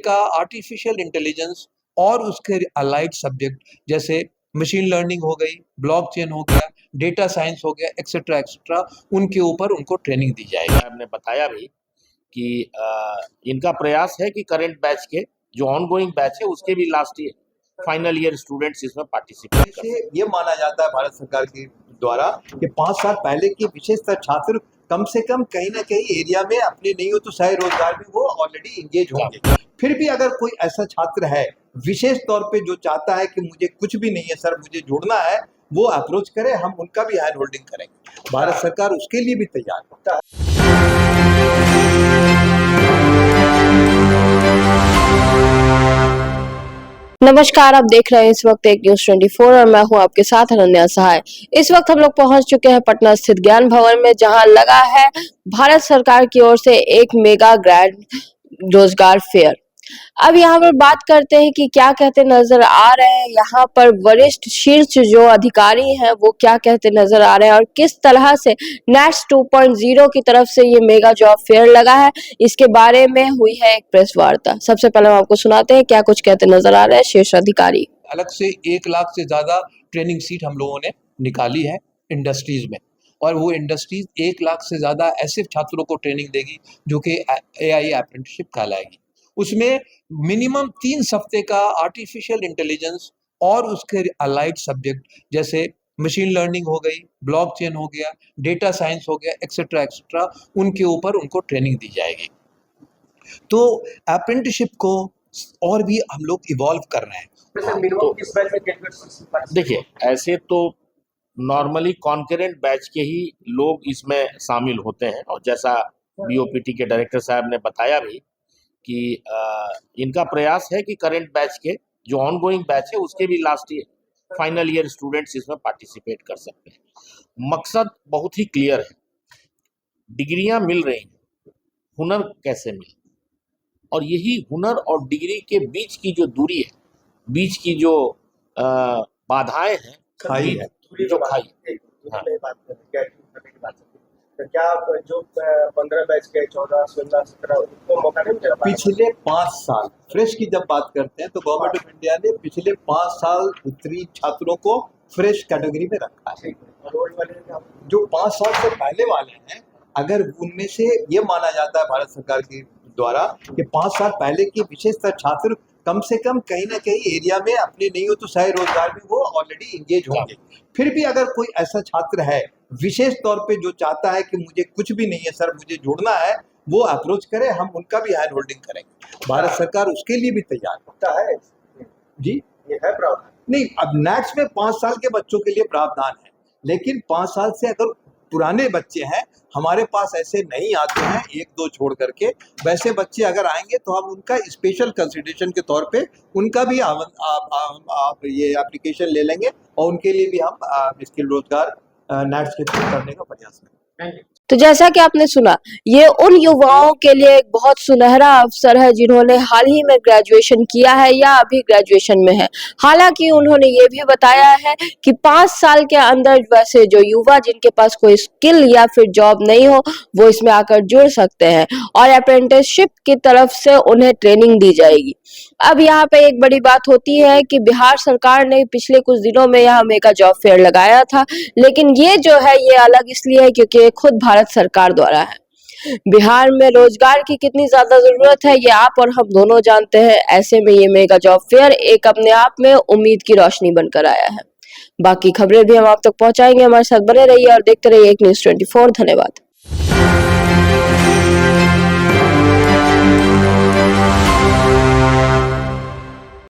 का artificial intelligence और उसके अलाइड सब्जेक्ट जैसे मशीन लर्निंग हो गई, ब्लॉकचेन हो गया, डेटा साइंस हो गया, एक्सेट्रा एक्सेट्रा, उनके ऊपर उनको ट्रेनिंग दी जाएगी। हमने बताया भी कि इनका प्रयास है कि करंट बैच के जो ऑनगोइंग बैच है उसके भी last year final year students इसमें पार्टिसिपेट कर। ये माना जाता है भारत सरकार के द्वारा कि 5 साल पहले के विशेषतर छात्र कम से कम कहीं ना कहीं एरिया में अपने नहीं हो तो सह रोजगार में वो ऑलरेडी इंगेज होंगे। फिर भी अगर कोई ऐसा छात्र है विशेष तौर पे जो चाहता है कि मुझे कुछ भी नहीं है सर, मुझे जुड़ना है, वो अप्रोच करे, हम उनका भी हैंड होल्डिंग करेंगे। भारत सरकार उसके लिए भी तैयार होता है। नमस्कार, आप देख रहे हैं इस वक्त एक न्यूज 24 और मैं हूं आपके साथ अनन्या सहाय। इस वक्त हम लोग पहुंच चुके हैं पटना स्थित ज्ञान भवन में, जहां लगा है भारत सरकार की ओर से एक मेगा ग्रैंड रोजगार फेयर। अब यहाँ पर बात करते हैं कि क्या कहते नजर आ रहे हैं यहाँ पर वरिष्ठ शीर्ष जो अधिकारी हैं, वो क्या कहते नजर आ रहे हैं और किस तरह से नेट्स 2.0 की तरफ से ये मेगा जॉब फेयर लगा है, इसके बारे में हुई है एक प्रेस वार्ता। सबसे पहले हम आपको सुनाते हैं क्या कुछ कहते नजर आ रहे हैं शीर्ष अधिकारी। अलग से 1 लाख से ज्यादा ट्रेनिंग सीट हम लोगों ने निकाली है इंडस्ट्रीज में, और वो इंडस्ट्रीज 1 लाख से ज्यादा ऐसे छात्रों को ट्रेनिंग देगी जो कि AI अप्रेंटिसशिप कहलाएगी। उसमें मिनिमम 3 हफ्ते का आर्टिफिशियल इंटेलिजेंस और उसके अलाइड सब्जेक्ट जैसे मशीन लर्निंग हो गई, ब्लॉकचेन हो गया, डेटा साइंस हो गया, एक्सेट्रा एक्सेट्रा, उनके ऊपर उनको ट्रेनिंग दी जाएगी। तो अप्रेंटिसशिप को और भी हम लोग इवॉल्व कर रहे हैं। देखिए, ऐसे तो नॉर्मली कॉन्करेंट बैच के ही लोग इसमें शामिल होते हैं, और जैसा BOPT के डायरेक्टर साहब ने बताया भी कि इनका प्रयास है कि करंट बैच के जो ऑनगोइंग बैच है उसके भी last year final year students इसमें पार्टिसिपेट कर सकते हैं। मकसद बहुत ही क्लियर है, डिग्रियां मिल रही हैं, हुनर कैसे मिले, और यही हुनर और डिग्री के बीच की जो दूरी है, बीच की जो बाधाएं हैं, खाई है, जो खाई। तो क्या जो 15 बैच के 14, 16, 17 उनको मौका नहीं मिला? पिछले 5 साल फ्रेश की जब बात करते हैं तो गवर्नमेंट ऑफ इंडिया ने पिछले 5 साल उत्तरी छात्रों को फ्रेश कैटेगरी में रखा है। जो 5 साल से पहले वाले हैं, अगर उनमें से ये माना जाता है भारत सरकार के द्वारा कि 5 साल पहले के विशेषतर छात्र कम से कम कहीं ना कहीं एरिया में अपने नहीं हो तो सह रोजगार में वो ऑलरेडी इंगेज होंगे। फिर भी अगर कोई ऐसा छात्र है विशेष तौर पे जो चाहता है कि मुझे कुछ भी नहीं है सर, मुझे जुड़ना है, वो अप्रोच करे, हम उनका भी हैंड होल्डिंग करेंगे। भारत सरकार उसके लिए भी तैयार होता है। जी, ये है प्रावधान नहीं, अब नेक्स्ट में 5 साल के बच्चों के लिए प्रावधान है, लेकिन 5 साल से अगर पुराने बच्चे हैं, हमारे पास ऐसे नहीं आते हैं 1-2 छोड़ करके, वैसे बच्चे अगर आएंगे तो हम उनका स्पेशल कंसिडरेशन के तौर पे उनका भी आप ये एप्लीकेशन ले लेंगे और उनके लिए भी हम स्किल रोजगार नेट्स के थ्रू करने का प्रयास करेंगे। तो जैसा कि आपने सुना, ये उन युवाओं के लिए एक बहुत सुनहरा अवसर है जिन्होंने हाल ही में ग्रेजुएशन किया है या अभी ग्रेजुएशन में है। हालांकि उन्होंने ये भी बताया है कि 5 साल के अंदर वैसे जो युवा जिनके पास कोई स्किल या फिर जॉब नहीं हो, वो इसमें आकर जुड़ सकते हैं और अप्रेंटिसशिप की तरफ से उन्हें ट्रेनिंग दी जाएगी। अब यहाँ पे एक बड़ी बात होती है कि बिहार सरकार ने पिछले कुछ दिनों में यहाँ मेगा जॉब फेयर लगाया था, लेकिन ये जो है ये अलग इसलिए है क्योंकि खुद भारत सरकार द्वारा है। बिहार में रोजगार की कितनी ज्यादा जरूरत है ये आप और हम दोनों जानते हैं। ऐसे में ये मेगा जॉब फेयर एक अपने आप में उम्मीद की रोशनी बनकर आया है। बाकी खबरें भी हम आप तक पहुंचाएंगे, हमारे साथ बने रहिए और देखते रहिए एक न्यूज़ 24। धन्यवाद।